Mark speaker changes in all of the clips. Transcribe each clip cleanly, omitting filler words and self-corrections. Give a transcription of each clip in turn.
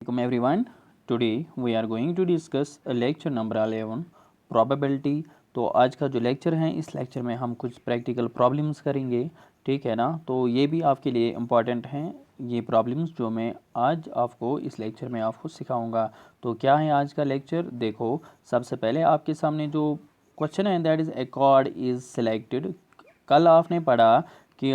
Speaker 1: Welcome everyone. Today we are going to discuss lecture number 11 probability. तो आज का जो लेक्चर है इस लेक्चर में हम कुछ प्रैक्टिकल प्रॉब्लम्स करेंगे, ठीक है ना। तो ये भी आपके लिए इम्पॉर्टेंट हैं ये प्रॉब्लम्स जो मैं आज आपको इस लेक्चर में आपको सिखाऊंगा। तो क्या है आज का लेक्चर, देखो सबसे पहले आपके सामने जो क्वेश्चन है that is a card is selected. कल आपने पढ़ा कि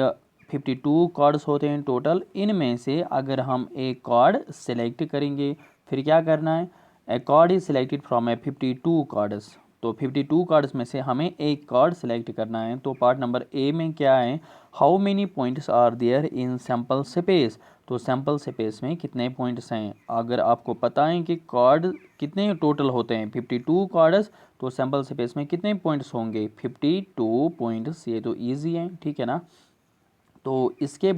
Speaker 1: 52 कार्ड्स होते हैं टोटल, इनमें से अगर हम एक कार्ड सेलेक्ट करेंगे फिर क्या करना है, a card is selected from a 52 cards. तो 52 कार्ड्स में से हमें एक कार्ड सेलेक्ट करना है। तो पार्ट नंबर ए में क्या है, how many points are there in sample space. तो सैम्पल स्पेस में कितने पॉइंट्स हैं, अगर आपको पता है कि कार्ड कितने टोटल होते हैं 52 कार्ड्स, तो सैम्पल स्पेस में कितने पॉइंट्स होंगे 52 पॉइंट्स। ये तो ईजी है, ठीक है ना। तो इसके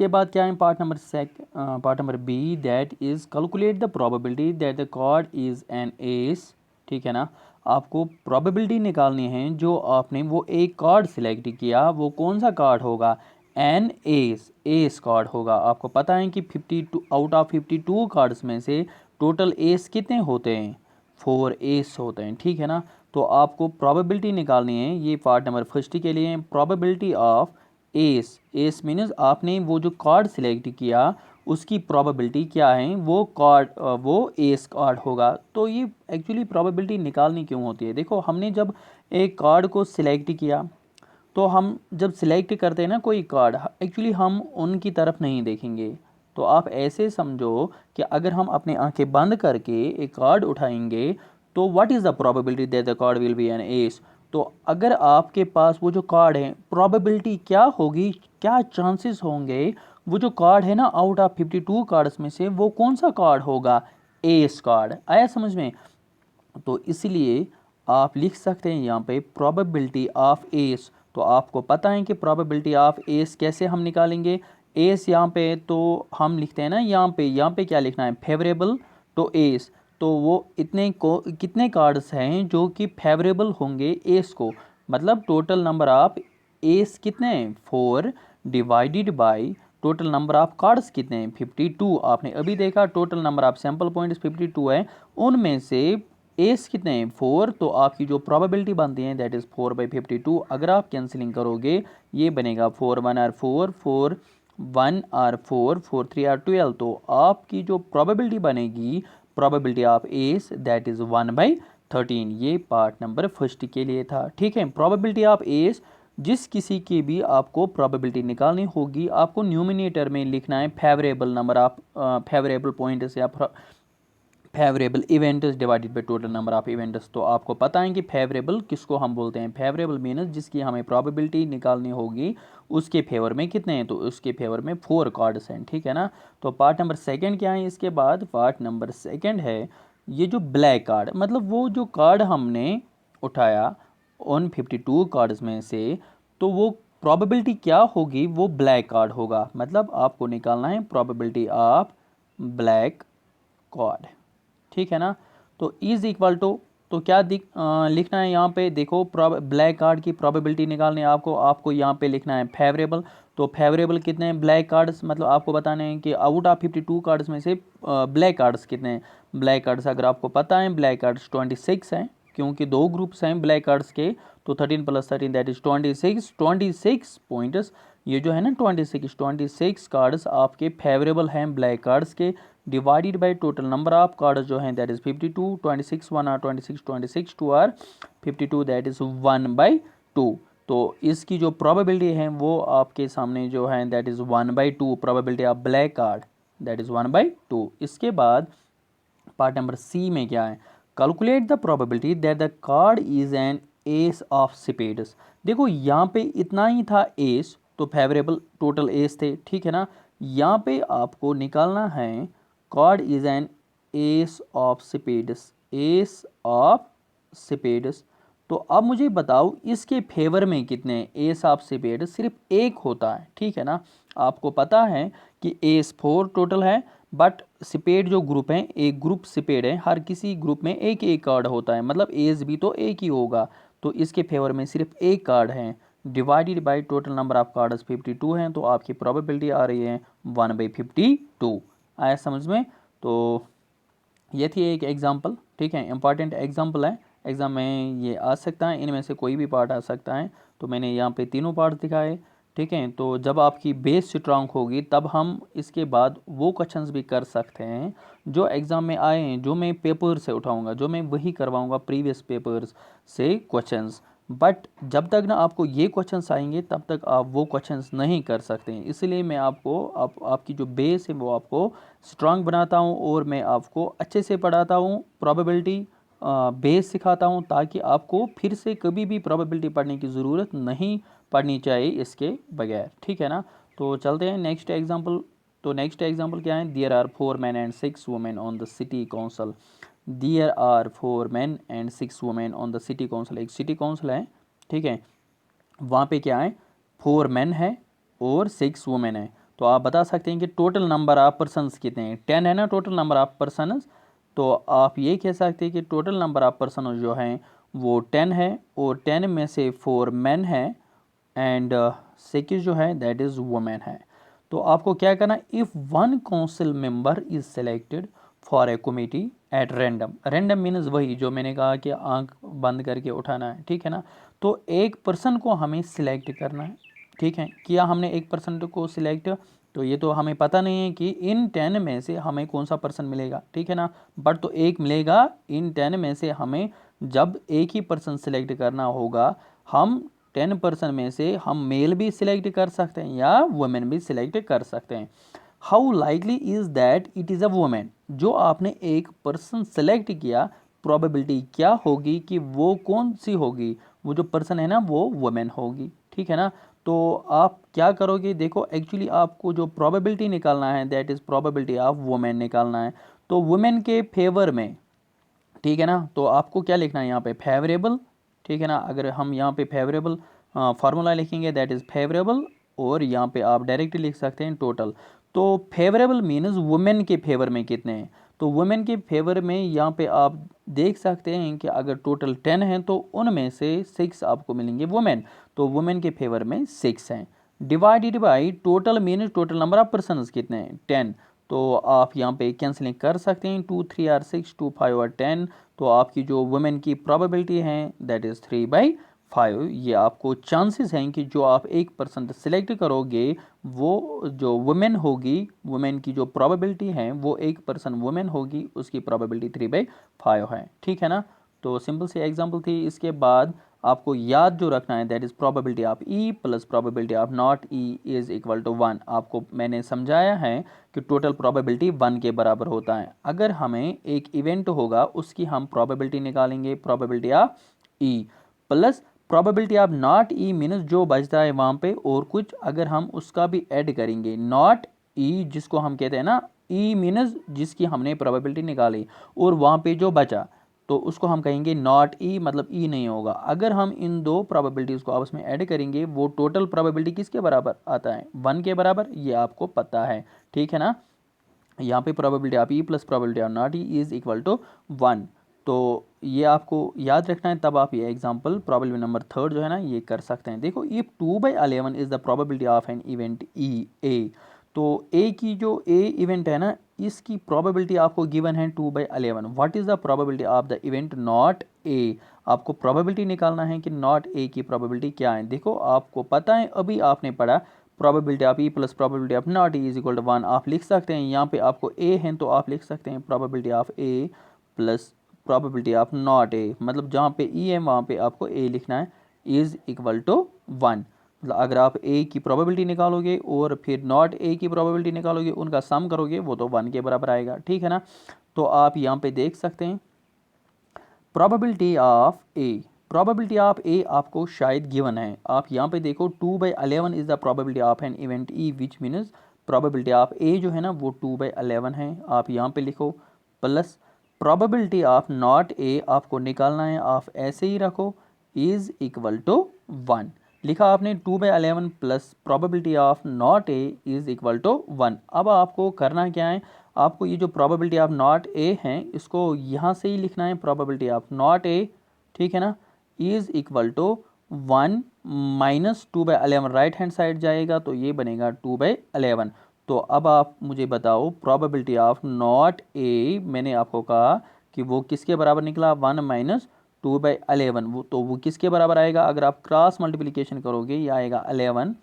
Speaker 1: बाद क्या है part number B that is calculate the probability that the card is an ace, ठीक है ना। आपको प्रोबेबिलिटी निकालनी है जो आपने वो एक कार्ड सिलेक्ट किया वो कौन सा कार्ड होगा, एन एस कार्ड होगा। आपको पता है कि 52 आउट ऑफ 52 कार्ड्स में से टोटल एस कितने होते हैं, 4 एस होते हैं, ठीक है ना। तो आपको प्रोबेबिलिटी निकालनी है, ये पार्ट नंबर फर्स्ट के लिए प्रोबेबिलिटी ऑफ एस मीन्स आपने वो जो कार्ड सिलेक्ट किया उसकी प्रोबेबिलिटी क्या है, वो एस कार्ड होगा। तो ये एक्चुअली प्रोबेबिलिटी निकालनी क्यों होती है, देखो हमने जब एक कार्ड को सिलेक्ट किया तो हम जब सिलेक्ट करते हैं ना कोई कार्ड, एक्चुअली हम उनकी तरफ नहीं देखेंगे। तो आप ऐसे समझो कि अगर हम अपनी आंखें बंद करके एक कार्ड उठाएंगे तो what is the probability that the card will be an ace. तो अगर आपके पास वो जो कार्ड है, प्रोबेबिलिटी क्या होगी, क्या चांसेस होंगे वो जो कार्ड है ना आउट ऑफ 52 कार्ड्स में से वो कौन सा कार्ड होगा, एस कार्ड। आया समझ में। तो इसलिए आप लिख सकते हैं यहाँ पे प्रोबेबिलिटी ऑफ एस। तो आपको पता है कि प्रोबेबिलिटी ऑफ एस कैसे हम निकालेंगे, एस यहाँ पे तो हम लिखते हैं ना, यहाँ पे क्या लिखना है, फेवरेबल टू एस। तो वो कितने कार्ड्स हैं जो कि फेवरेबल होंगे एस को, मतलब टोटल नंबर ऑफ एस कितने हैं 4 divided by total number of cards कितने हैं 52। आपने अभी देखा total number of sample points 52 है, उनमें से एस कितने हैं 4। तो आपकी जो प्रोबेबिलिटी बनती है दैट इज़ 4/52। अगर आप कैंसिलिंग करोगे ये बनेगा 4 1 आर 4 4 1 आर 4 4 3 आर 12। तो आपकी जो प्रोबेबिलिटी बनेगी probability of S that is 1/13। ये पार्ट नंबर फर्स्ट के लिए था, ठीक है। प्रोबेबिलिटी ऑफ एस जिस किसी की भी आपको प्रोबेबिलिटी निकालनी होगी, आपको न्यूमिनेटर में लिखना है favourable number of favourable points या favourable events divided by total number of events. तो आपको पता है कि फेवरेबल किसको हम बोलते हैं, फेवरेबल मीनस जिसकी हमें प्रोबेबिलिटी निकालनी होगी उसके फेवर में कितने हैं, तो उसके फेवर में 4 कार्ड्स हैं, ठीक है ना। तो पार्ट नंबर सेकंड क्या है, इसके बाद पार्ट नंबर सेकंड है ये जो ब्लैक कार्ड, मतलब वो जो कार्ड हमने उठाया उन 52 कार्ड्स में से, तो वो प्रोबेबिलिटी क्या होगी, वो ब्लैक कार्ड होगा। मतलब आपको निकालना है प्रोबेबिलिटी ऑफ ब्लैक कार्ड, ठीक है ना। तो इज इक्वल टू, तो क्या लिखना है यहाँ पे, देखो ब्लैक कार्ड की प्रोबेबिलिटी निकालनी है आपको यहाँ पे लिखना है फेवरेबल। तो फेवरेबल कितने हैं ब्लैक कार्ड्स, मतलब आपको बताने हैं कि आउट ऑफ 52 कार्ड्स में से ब्लैक कार्ड्स कितने हैं। ब्लैक कार्ड्स अगर आपको पता है ब्लैक कार्ड्स 26 हैं, क्योंकि 2 ग्रुप्स हैं ब्लैक कार्ड्स के। तो 13 + 13 दैट इज 26 पॉइंट्स। ये जो है ना 26 कार्ड्स आपके फेवरेबल हैं ब्लैक कार्ड्स के, divided by total number of cards जो हैं that is 52। 26 1 are 26 2 are 52 that is 1/2। तो इसकी जो प्रोबेबिलिटी है वो आपके सामने जो है that is 1/2 probability of black card, that is 1/2। इसके बाद पार्ट नंबर सी में क्या है, calculate the probability that the card is an S of spades. देखो यहाँ पे इतना ही था एस, तो फेवरेबल टोटल एस थे, ठीक है ना। यहाँ पे आपको निकालना है card is an S of spades, S of spades. तो अब मुझे बताओ इसके फेवर में कितने, एस ऑफ स्पेड्स सिर्फ एक होता है, ठीक है ना। आपको पता है कि एस 4 टोटल है, बट स्पेड जो ग्रुप है, एक ग्रुप स्पेड है, हर किसी ग्रुप में एक एक कार्ड होता है, मतलब एस भी तो एक ही होगा। तो इसके फेवर में सिर्फ एक कार्ड है divided by total number of cards 52 हैं, तो आपकी प्रोबेबिलिटी आ रही है 1/52। आया समझ में? तो ये थी एक एग्जांपल, ठीक है, इंपॉर्टेंट एग्जांपल है, एग्ज़ाम में ये आ सकता है, इनमें से कोई भी पार्ट आ सकता है। तो मैंने यहाँ पे तीनों पार्ट दिखाए, ठीक है। तो जब आपकी बेस स्ट्रांग होगी तब हम इसके बाद वो क्वेश्चंस भी कर सकते हैं जो एग्ज़ाम में आए हैं, जो मैं पेपर से उठाऊंगा, जो मैं वही करवाऊंगा प्रीवियस पेपर्स से क्वेश्चंस। बट जब तक ना आपको ये क्वेश्चंस आएंगे तब तक आप वो क्वेश्चंस नहीं कर सकते हैं। इसलिए मैं आपको आपकी जो बेस है वो आपको स्ट्रांग बनाता हूँ और मैं आपको अच्छे से पढ़ाता हूँ, प्रोबेबिलिटी बेस सिखाता हूँ, ताकि आपको फिर से कभी भी प्रोबेबिलिटी पढ़ने की ज़रूरत नहीं पढ़नी चाहिए इसके बगैर, ठीक है ना। तो चलते हैं नेक्स्ट एग्जांपल। तो नेक्स्ट एग्जांपल क्या है? There are 4 men and 6 women on the city council। There are 4 men and 6 women on the city council। एक सिटी काउंसिल है, ठीक है, वहाँ पे क्या है? 4 men है और 6 women है। तो आप बता सकते हैं कि टोटल नंबर ऑफ पर्सनस कितने हैं? 10 है ना टोटल नंबर ऑफ पर्सनस। तो आप ये कह सकते हैं कि टोटल नंबर ऑफ पर्सन जो हैं वो 10 है और 10 में से 4 men है एंड 6 जो है दैट इज़ वुमेन है। तो आपको क्या करना? If one council member is selected for a committee at random. Random means वही जो मैंने कहा कि आंख बंद करके उठाना है, ठीक है ना। तो एक पर्सन को हमें सिलेक्ट करना है, ठीक है। किया हमने एक पर्सन को सिलेक्ट, तो ये तो हमें पता नहीं है कि इन 10 में से हमें कौन सा पर्सन मिलेगा, ठीक है ना। बट तो एक मिलेगा इन 10 में से। हमें जब एक ही पर्सन सिलेक्ट करना होगा, हम 10 पर्सन में से हम मेल भी सिलेक्ट कर सकते हैं या वुमेन भी सिलेक्ट कर सकते हैं। How likely is that it is a women. जो आपने एक पर्सन सेलेक्ट किया, प्रोबेबिलिटी क्या होगी कि वो कौन सी होगी? वो जो पर्सन है ना वो वुमेन होगी, ठीक है ना। तो आप क्या करोगे? देखो एक्चुअली आपको जो प्रोबेबिलिटी निकालना है that is probability of women निकालना है। तो वुमेन के फेवर में, ठीक है ना, तो आपको क्या लिखना है यहाँ पे? फेवरेबल, ठीक है ना। अगर हम यहाँ पे फेवरेबल फार्मूला लिखेंगे दैट इज़ फेवरेबल, और यहाँ पे आप डायरेक्ट लिख सकते हैं टोटल। तो फेवरेबल मीन्स वुमेन के फेवर में कितने हैं। तो वुमेन के फेवर में यहाँ पे आप देख सकते हैं कि अगर टोटल 10 हैं तो उनमें से 6 आपको मिलेंगे वुमेन। तो वुमेन के फेवर में 6 हैं। Divided by total means total number of person कितने हैं? 10। तो आप यहाँ पे कैंसलिंग कर सकते हैं, 2 3 आर 6, 2 5 और 10। तो आपकी जो वुमेन की प्रोबेबिलिटी है दैट इज़ 3/5। ये आपको चांसेस हैं कि जो आप एक परसेंट सिलेक्ट करोगे वो जो वुमेन होगी, वुमेन की जो प्रोबेबिलिटी है वो एक पर्सन वुमेन होगी, उसकी प्रोबेबिलिटी 3/5 है, ठीक है ना। तो सिंपल सी एग्जांपल थी। इसके बाद आपको याद जो रखना है that is probability of E plus probability of not E is equal to 1। आपको मैंने समझाया है कि टोटल प्रोबेबिलिटी 1 के बराबर होता है। अगर हमें एक इवेंट होगा उसकी हम प्रोबेबिलिटी निकालेंगे, probability of E plus probability of not E means जो बचता है वहाँ पे और कुछ, अगर हम उसका भी ऐड करेंगे नॉट ई, जिसको हम कहते हैं ना, ई मीन्स जिसकी हमने प्रोबेबिलिटी निकाली और वहाँ पे जो बचा तो उसको हम कहेंगे नॉट ई, मतलब ई नहीं होगा। अगर हम इन दो प्रोबेबिलिटीज़ को आपस में ऐड करेंगे वो टोटल प्रोबेबिलिटी किसके बराबर आता है? 1 के बराबर। ये आपको पता है, ठीक है ना। यहाँ पे probability of E plus probability of not E is equal to 1। तो ये आपको याद रखना है, तब आप ये एग्जांपल प्रोबेबिलिटी नंबर 3 जो है ना ये कर सकते हैं। देखो if 2/11 is the probability of an event E A. तो ए की जो ए इवेंट है ना इसकी प्रोबेबिलिटी आपको गिवन है 2/11। What is the probability of the event not a? आपको प्रोबेबिलिटी निकालना है कि नॉट ए की प्रोबेबिलिटी क्या है। देखो आपको पता है, अभी आपने पढ़ा probability of E plus probability of not E is equal to 1। आप लिख सकते हैं यहाँ पे आपको ए है तो आप लिख सकते हैं probability of A plus probability of not ए, मतलब जहाँ पे ई है वहाँ पे आपको ए लिखना है, इज इक्वल टू 1। मतलब अगर आप ए की प्रोबेबिलिटी निकालोगे और फिर नॉट ए की प्रोबेबिलिटी निकालोगे, उनका सम करोगे वो तो 1 के बराबर आएगा, ठीक है ना। तो आप यहाँ पे देख सकते हैं probability of A, probability of A आपको शायद गिवन है। आप यहाँ पे देखो 2/11 is the probability of an event E which means probability of A जो है ना वो 2/11 है। आप यहाँ पे लिखो प्लस प्रोबेबिलिटी ऑफ नॉट ए आपको निकालना है, आप ऐसे ही रखो, इज इक्वल टू 1। लिखा आपने 2/11 plus probability of not A is equal to 1। अब आपको करना क्या है? आपको ये जो प्रोबेबिलिटी ऑफ नॉट ए है इसको यहाँ से ही लिखना है, प्रोबेबिलिटी ऑफ नॉट ए, ठीक है ना, is equal to 1 -2/11 right hand side जाएगा तो ये बनेगा 2/11। तो अब आप मुझे बताओ प्रोबेबिलिटी ऑफ नॉट ए, मैंने आपको कहा कि वो किसके बराबर निकला, 1 - 2/11। वो किसके बराबर आएगा, अगर आप क्रॉस मल्टीप्लिकेशन करोगे ये आएगा 11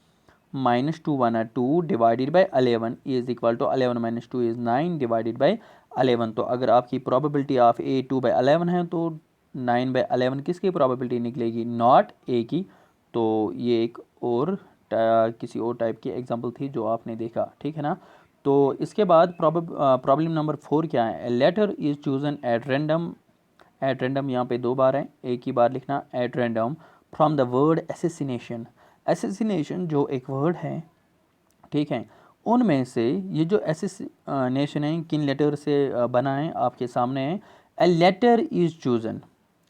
Speaker 1: - 2 1 2 divided by 11 is equal to 11 - 2 is 9 divided by 11। तो अगर आपकी प्रोबेबिलिटी ऑफ ए 2/11 है तो 9/11 किसकी प्रोबेबिलिटी निकलेगी, नॉट ए की। तो ये एक और किसी और टाइप की एग्जांपल थी जो आपने देखा, ठीक है ना। तो इसके बाद प्रॉब्लम नंबर 4 क्या है, letter is chosen at random. At random यहाँ पे 2 बार है, एक ही बार लिखना at random from the word assassination. Assassination जो एक वर्ड है, ठीक है, उनमें से ये जो एसेसिनेशन है किन लेटर से बना है आपके सामने है, ए लेटर इज चूजन,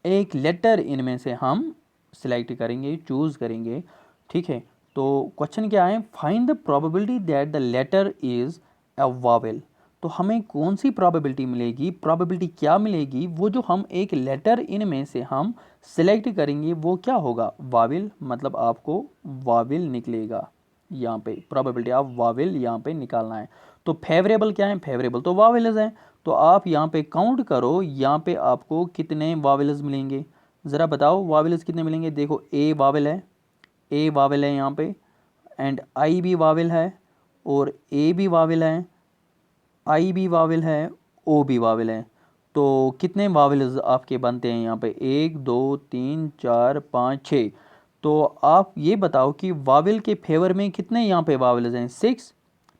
Speaker 1: एक लेटर इनमें से हम सिलेक्ट करेंगे, चूज करेंगे, ठीक है। तो क्वेश्चन क्या है, find the probability that the letter is a vowel. तो हमें कौन सी प्रोबेबिलिटी मिलेगी, प्रोबेबिलिटी क्या मिलेगी, वो जो हम एक लेटर इनमें से हम सिलेक्ट करेंगे वो क्या होगा, वावेल, मतलब आपको वावेल निकलेगा। यहाँ पे प्रोबेबिलिटी ऑफ वावेल यहाँ पे निकालना है। तो फेवरेबल क्या है, फेवरेबल तो वावेल्स हैं। तो आप यहाँ पे काउंट करो, यहाँ पे आपको कितने वावेल्स मिलेंगे, ज़रा बताओ वावेल्स कितने मिलेंगे। देखो ए वावेल है, ए वावेल है यहाँ पे, एंड आई भी वावेल है, और ए भी वावेल है, आई भी वावेल है, ओ भी वावेल है। तो कितने वावेल्स आपके बनते हैं यहाँ पे, 1 2 3 4 5 6। तो आप ये बताओ कि वावेल के फेवर में कितने यहाँ पे वावेल्स हैं, 6,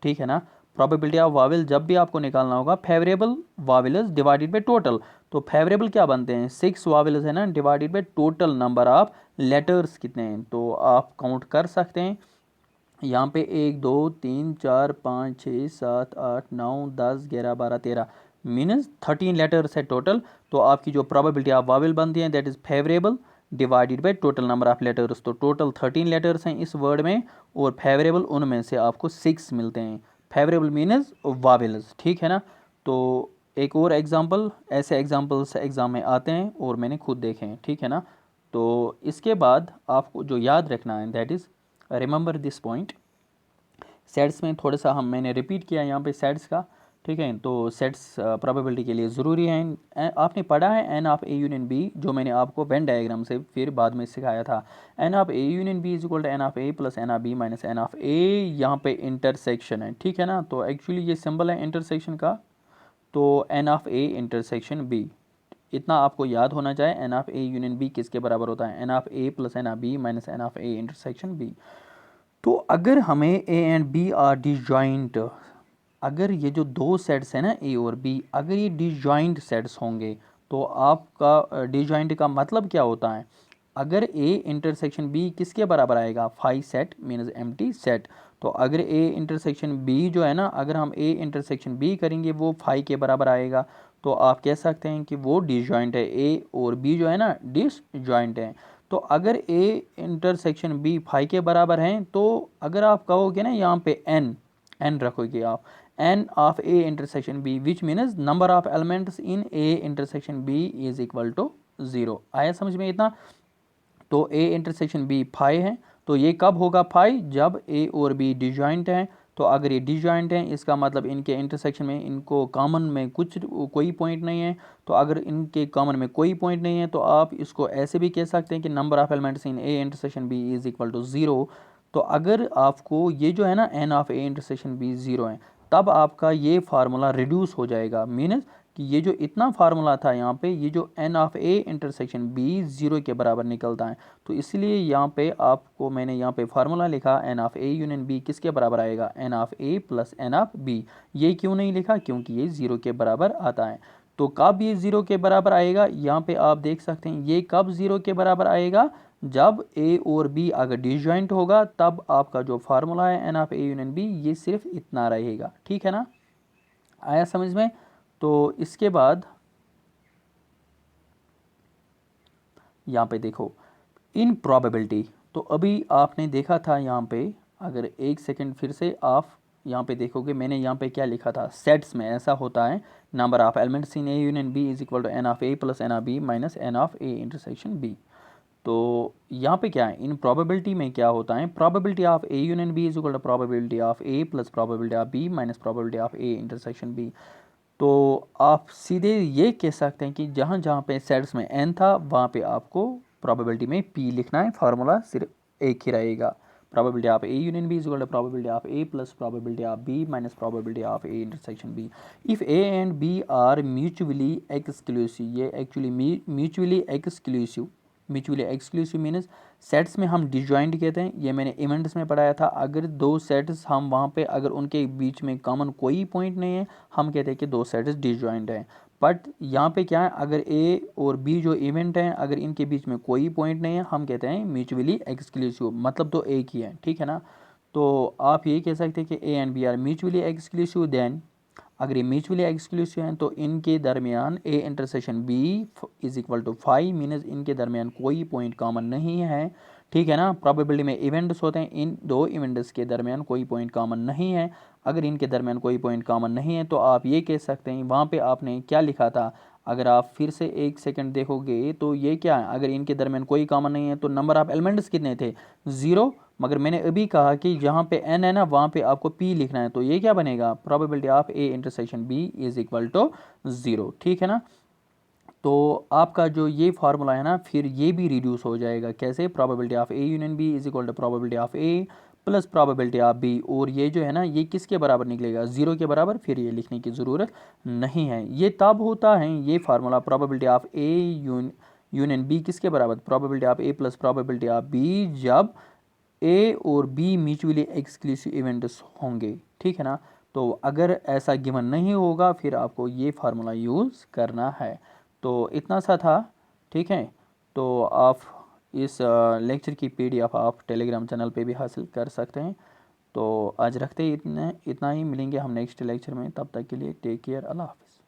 Speaker 1: ठीक है ना। प्रोबेबिलिटी ऑफ वावेल जब भी आपको निकालना होगा favourable vowels divided by total. तो फेवरेबल क्या बनते हैं, 6 वावेल्स है ना, divided by total number of letters कितने हैं। तो आप काउंट कर सकते हैं यहाँ पे 1 2 3 4 5 6 7 8 9 10 11 12 13 मीनस 13 लेटर्स है टोटल। तो आपकी जो प्रोबेबिलिटी ऑफ वावेल बनती है that is favourable divided by total number of letters. तो टोटल 13 लेटर्स हैं इस वर्ड में, और फेवरेबल उनमें से आपको 6 मिलते हैं। फेवरेबल मीनस वावेल्स, ठीक है ना। तो एक और एग्जांपल, ऐसे एग्जांपल्स एग्ज़ाम में आते हैं और मैंने खुद देखे हैं, ठीक है ना। तो इसके बाद आपको जो याद रखना है that is remember this point. Sets में थोड़ा सा मैंने रिपीट किया यहाँ पे सेट्स का, ठीक है। तो सेट्स प्रोबेबिलिटी के लिए ज़रूरी हैं। आपने पढ़ा है n of A union B, जो मैंने आपको वेन डायग्राम से फिर बाद में सिखाया था। N of A union B is equal to n of A plus n of B minus n of A. यहाँ पे इंटरसेक्शन है, ठीक है ना। तो एक्चुअली ये सिंबल है इंटरसेक्शन का, तो n of A intersection B, इतना आपको याद होना चाहिए। N of A union B किसके बराबर होता है, n of A plus n of B minus n of A intersection B. तो अगर हमें A and B are disjoint, अगर ये जो दो सेट्स हैं ना ए और बी, अगर ये डिजॉइंट सेट्स होंगे तो आपका डिजॉइंट का मतलब क्या होता है, अगर ए इंटरसेक्शन बी किसके बराबर आएगा, phi set means empty set. तो अगर ए इंटरसेक्शन बी जो है ना, अगर हम ए इंटरसेक्शन बी करेंगे वो फाई के बराबर आएगा। तो आप कह सकते हैं कि वो डिजॉइंट है, ए और बी जो है ना डिसजॉइंट है। तो अगर ए इंटरसेक्शन बी फाई के बराबर हैं, तो अगर आप कहोगे ना यहाँ पे एन रखोगे आप, n of A intersection B which means number of elements in A intersection B is equal to 0। आया समझ में इतना। तो ए इंटरसेक्शन बी फाई है, तो ये कब होगा फाई, जब ए और बी डिजॉइंट हैं। तो अगर ये डिजॉइंट हैं इसका मतलब इनके इंटरसेक्शन में इनको कॉमन में कोई पॉइंट नहीं है। तो अगर इनके कॉमन में कोई पॉइंट नहीं है तो आप इसको ऐसे भी कह सकते हैं कि number of elements in A intersection B is equal to 0। तो अगर आपको ये जो है ना n of A intersection B 0 है, तब आपका ये फार्मूला रिड्यूस हो जाएगा। मीन्स कि ये जो इतना फार्मूला था यहाँ पे, ये जो n of A intersection B 0 के बराबर निकलता है। तो इसलिए यहाँ पे आपको मैंने यहाँ पे फार्मूला लिखा n of A union B किसके बराबर आएगा, n of A plus n of B. ये क्यों नहीं लिखा, क्योंकि ये 0 के बराबर आता है। तो कब ये 0 के बराबर आएगा, यहाँ पे आप देख सकते हैं ये कब 0 के बराबर आएगा, जब ए और बी अगर डिजॉइंट होगा, तब आपका जो फार्मूला है n of A union B ये सिर्फ इतना रहेगा, ठीक है ना। आया समझ में। तो इसके बाद यहाँ पे देखो इन प्रोबेबिलिटी, तो अभी आपने देखा था यहाँ पे, अगर एक सेकंड फिर से आप यहाँ पे देखोगे मैंने यहाँ पे क्या लिखा था, सेट्स में ऐसा होता है number of elements in A union B is equal to n of A plus n of B minus n of A intersection B. तो यहाँ पे क्या है, इन प्रोबेबिलिटी में क्या होता है, probability of A union B is equal to probability of A plus probability of B minus probability of A intersection B. तो आप सीधे ये कह सकते हैं कि जहाँ जहाँ पे सेट्स में एन था वहाँ पे आपको प्रोबेबिलिटी में पी लिखना है, फार्मूला सिर्फ एक ही रहेगा। probability of A union B is equal to probability of A plus probability of B minus probability of A intersection B. If A and B are mutually exclusive, ये actually mutually exclusive, mutually exclusive means sets में हम disjoint कहते हैं, ये मैंने events में पढ़ाया था। अगर दो सेट्स हम वहाँ पे अगर उनके बीच में कॉमन कोई पॉइंट नहीं है, हम कहते हैं कि दो सेट्स डिसजॉइंट हैं। बट यहाँ पे क्या है, अगर ए और बी जो इवेंट हैं अगर इनके बीच में कोई पॉइंट नहीं है, हम कहते हैं म्यूचुअली एक्सक्लूसिव, मतलब तो एक ही है, ठीक है ना। तो आप ये कह सकते हैं कि A and B are mutually exclusive, then अगर ये म्यूचुअली एक्सक्लूसिव हैं तो इनके दरमियान A intersection B is equal to 5, means इनके दरमियान कोई पॉइंट कॉमन नहीं है, ठीक है ना। प्रोबेबिलिटी में इवेंट्स होते हैं, इन दो इवेंट्स के दरमियान कोई पॉइंट कॉमन नहीं है। अगर इनके दरमियान कोई पॉइंट कॉमन नहीं है तो आप ये कह सकते हैं, वहाँ पे आपने क्या लिखा था, अगर आप फिर से एक सेकंड देखोगे तो ये क्या है, अगर इनके दरमियान कोई कॉमन नहीं है तो नंबर ऑफ एलिमेंट्स कितने थे, 0। मगर मैंने अभी कहा कि जहाँ पे n है ना वहाँ पे आपको p लिखना है, तो ये क्या बनेगा, probability of a intersection b is equal to 0, ठीक है ना। तो आपका जो ये फार्मूला है ना फिर ये भी रिड्यूस हो जाएगा, कैसे, probability of A union B is equal to probability of A plus probability of B, और ये जो है ना ये किसके बराबर निकलेगा, 0 के बराबर, फिर ये लिखने की ज़रूरत नहीं है। ये तब होता है ये formula probability of A union B किसके बराबर, probability of A plus probability of B, जब ए और बी म्यूचुअली एक्सक्लूसिव इवेंट्स होंगे, ठीक है ना। तो अगर ऐसा गिवन नहीं होगा फिर आपको ये फार्मूला यूज़ करना है। तो इतना सा था, ठीक है। तो आप इस लेक्चर की पीडीएफ आप टेलीग्राम चैनल पे भी हासिल कर सकते हैं। तो आज रखते ही इतना ही, मिलेंगे हम नेक्स्ट लेक्चर में, तब तक के लिए टेक केयर, अल्लाह हाफ़िज़।